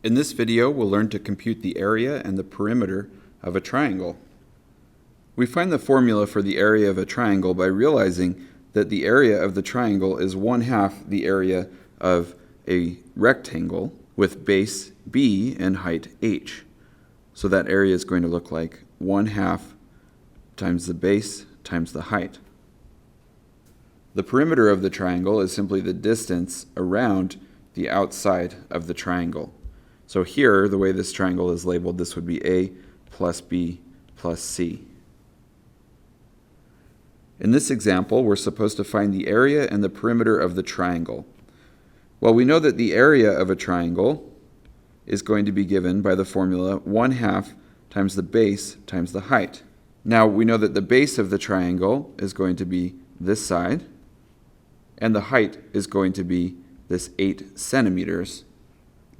In this video, we'll learn to compute the area and the perimeter of a triangle. We find the formula for the area of a triangle by realizing that the area of the triangle is 1/2 the area of a rectangle with base b and height h. So that area is going to look like 1/2 times the base times the height. The perimeter of the triangle is simply the distance around the outside of the triangle. So here, the way this triangle is labeled, this would be A plus B plus C. In this example, we're supposed to find the area and the perimeter of the triangle. Well, we know that the area of a triangle is going to be given by the formula 1/2 times the base times the height. Now, we know that the base of the triangle is going to be this side, and the height is going to be this 8 centimeters.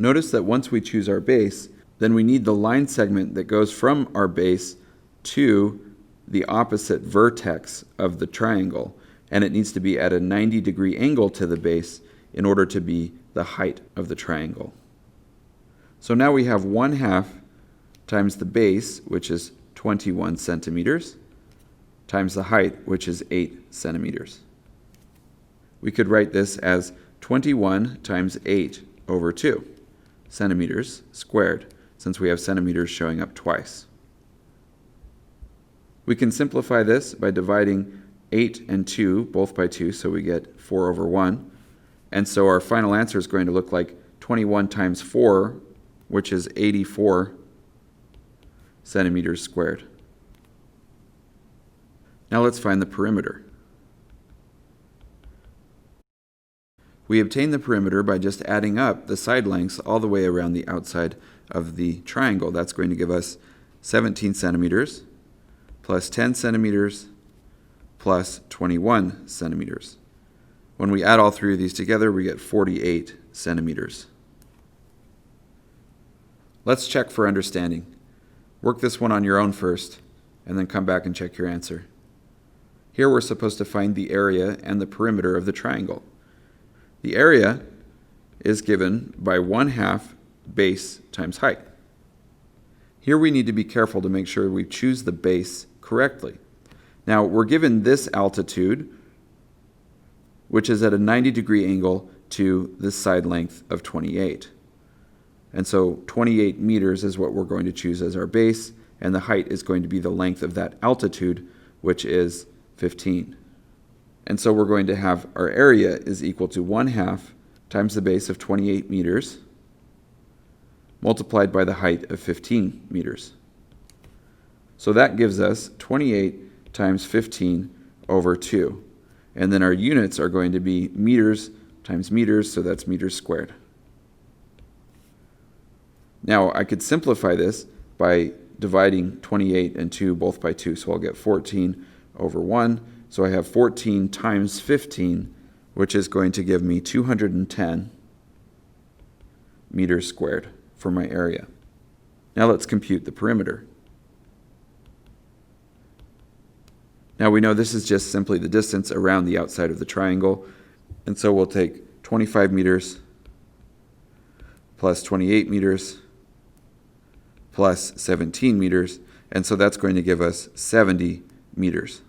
Notice that once we choose our base, then we need the line segment that goes from our base to the opposite vertex of the triangle, and it needs to be at a 90-degree angle to the base in order to be the height of the triangle. So now we have 1/2 times the base, which is 21 centimeters, times the height, which is 8 centimeters. We could write this as 21 times 8 over 2 centimeters squared, since we have centimeters showing up twice. We can simplify this by dividing 8 and 2 both by 2, so we get 4 over 1. And so our final answer is going to look like 21 times 4, which is 84 centimeters squared. Now let's find the perimeter. We obtain the perimeter by just adding up the side lengths all the way around the outside of the triangle. That's going to give us 17 centimeters plus 10 centimeters plus 21 centimeters. When we add all three of these together, we get 48 centimeters. Let's check for understanding. Work this one on your own first, and then come back and check your answer. Here we're supposed to find the area and the perimeter of the triangle. The area is given by 1/2 base times height. Here we need to be careful to make sure we choose the base correctly. Now we're given this altitude, which is at a 90-degree angle to this side length of 28. And so 28 meters is what we're going to choose as our base, and the height is going to be the length of that altitude, which is 15. And so we're going to have our area is equal to 1/2 times the base of 28 meters multiplied by the height of 15 meters. So that gives us 28 times 15 over 2. And then our units are going to be meters times meters, so that's meters squared. Now I could simplify this by dividing 28 and 2 both by 2, so I'll get 14 over 1. So I have 14 times 15, which is going to give me 210 meters squared for my area. Now let's compute the perimeter. Now we know this is just simply the distance around the outside of the triangle, and so we'll take 25 meters plus 28 meters plus 17 meters, and so that's going to give us 70 meters.